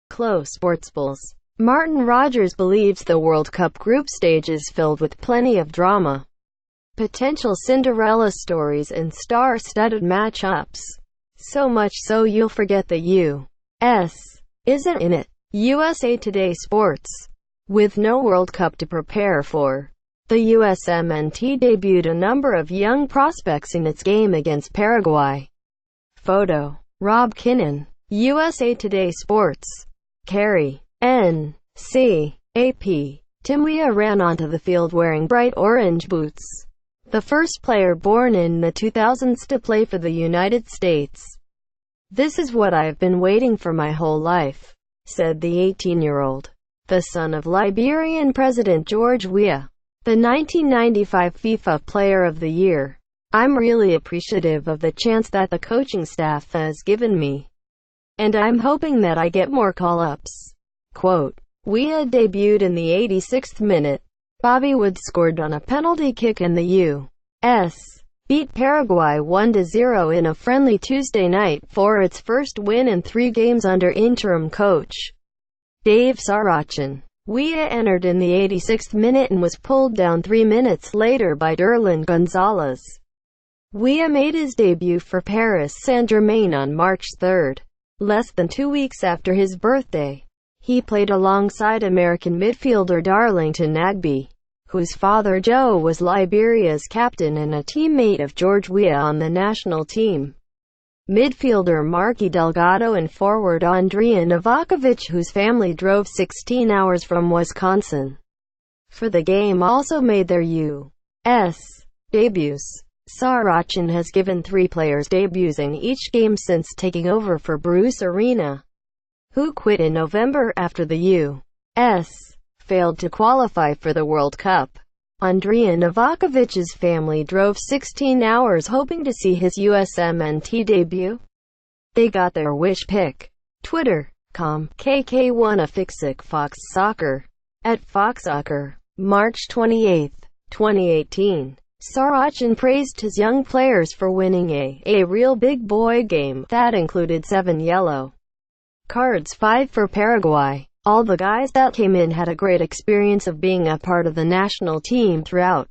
Close sportsballs. Martin Rogers believes the World Cup group stage is filled with plenty of drama, potential Cinderella stories and star-studded matchups. So much so you'll forget the U.S. isn't in it. USA Today Sports. With no World Cup to prepare for, the USMNT debuted a number of young prospects in its game against Paraguay. Photo. Rob Kinnan. USA Today Sports. Kerry. N.C. AP. Tim Weah ran onto the field wearing bright orange boots. The first player born in the 2000s to play for the United States. "This is what I've been waiting for my whole life," said the 18-year-old, the son of Liberian President George Weah, the 1995 FIFA Player of the Year. "I'm really appreciative of the chance that the coaching staff has given me, and I'm hoping that I get more call-ups." Quote. Weah debuted in the 86th minute. Bobby Wood scored on a penalty kick and the U.S. beat Paraguay 1-0 in a friendly Tuesday night for its first win in 3 games under interim coach Dave Sarachan. Weah entered in the 86th minute and was pulled down 3 minutes later by Derlin Gonzalez. Weah made his debut for Paris Saint-Germain on March 3, less than 2 weeks after his birthday. He played alongside American midfielder Darlington Nagbe, whose father Joe was Liberia's captain and a teammate of George Weah on the national team. Midfielder Marky Delgado and forward Andrea Novakovic, whose family drove 16 hours from Wisconsin for the game, also made their U.S. debuts. Sarachan has given 3 players debuts in each game since taking over for Bruce Arena, who quit in November after the U.S. failed to qualify for the World Cup. Andrea Novakovic's family drove 16 hours hoping to see his USMNT debut. They got their wish pick. Twitter.com KK1 Fox Soccer @FoxSoccer. March 28, 2018. Sarachan praised his young players for winning a real big boy game that included 7 yellow cards, 5 for Paraguay. "All the guys that came in had a great experience of being a part of the national team throughout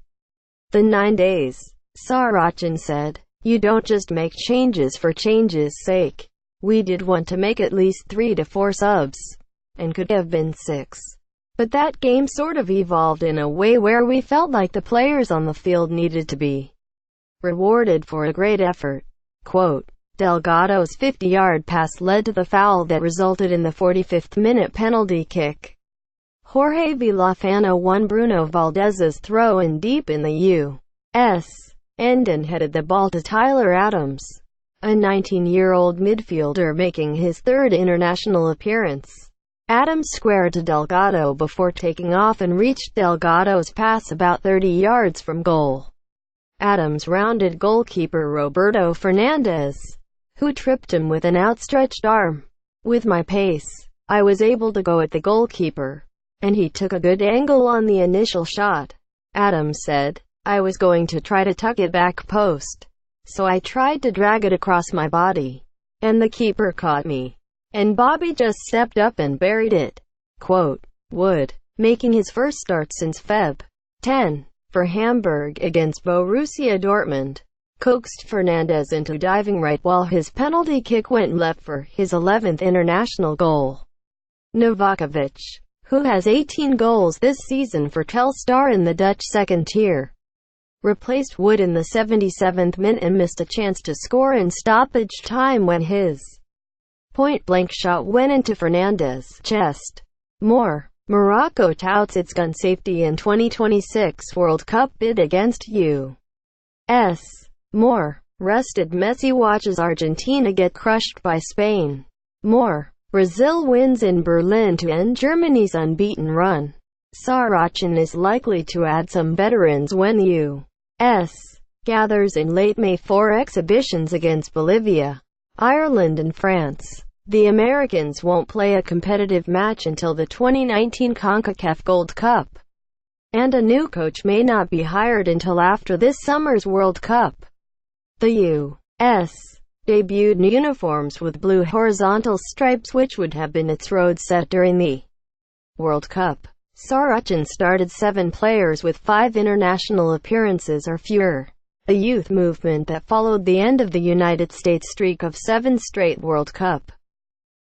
the 9 days," Sarachan said. "You don't just make changes for change's sake. We did want to make at least 3 to 4 subs, and could have been 6. But that game sort of evolved in a way where we felt like the players on the field needed to be rewarded for a great effort." Quote. Delgado's 50-yard pass led to the foul that resulted in the 45th minute penalty kick. Jorge Villafana won Bruno Valdez's throw-in deep in the U.S. end and headed the ball to Tyler Adams, a 19-year-old midfielder making his 3rd international appearance. Adams squared to Delgado before taking off and reached Delgado's pass about 30 yards from goal. Adams rounded goalkeeper Roberto Fernandez, who tripped him with an outstretched arm. "With my pace, I was able to go at the goalkeeper, and he took a good angle on the initial shot," Adams said. "I was going to try to tuck it back post, so I tried to drag it across my body, and the keeper caught me, and Bobby just stepped up and buried it." Quote. Wood, making his first start since Feb. 10, for Hamburg against Borussia Dortmund, coaxed Fernandez into diving right while his penalty kick went left for his 11th international goal. Novakovic, who has 18 goals this season for Telstar in the Dutch second tier, replaced Wood in the 77th minute and missed a chance to score in stoppage time when his point-blank shot went into Fernandez's chest. More. Morocco touts its gun safety in 2026 World Cup bid against U.S. More. Rested Messi watches Argentina get crushed by Spain. More. Brazil wins in Berlin to end Germany's unbeaten run. Sarachan is likely to add some veterans when U.S. gathers in late May for exhibitions against Bolivia, Ireland and France. The Americans won't play a competitive match until the 2019 CONCACAF Gold Cup, and a new coach may not be hired until after this summer's World Cup. The debuted in uniforms with blue horizontal stripes, which would have been its road set during the World Cup. Sorokin started 7 players with 5 international appearances or fewer, a youth movement that followed the end of the United States' streak of 7 straight World Cup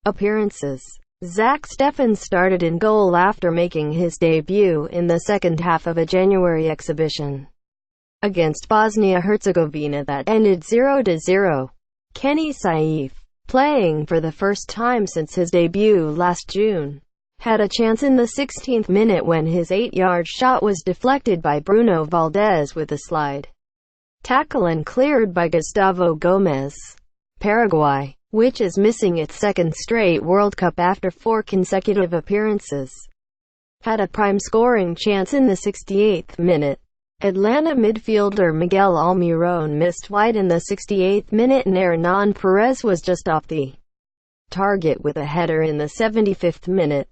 appearances. Zach Steffen started in goal after making his debut in the second half of a January exhibition against Bosnia-Herzegovina that ended 0-0. Kenny Saif, playing for the first time since his debut last June, had a chance in the 16th minute when his 8-yard shot was deflected by Bruno Valdez with a slide tackle and cleared by Gustavo Gomez. Paraguay, which is missing its second straight World Cup after 4 consecutive appearances, had a prime scoring chance in the 68th minute. Atlanta midfielder Miguel Almiron missed wide in the 68th minute and Hernan Perez was just off the target with a header in the 75th minute.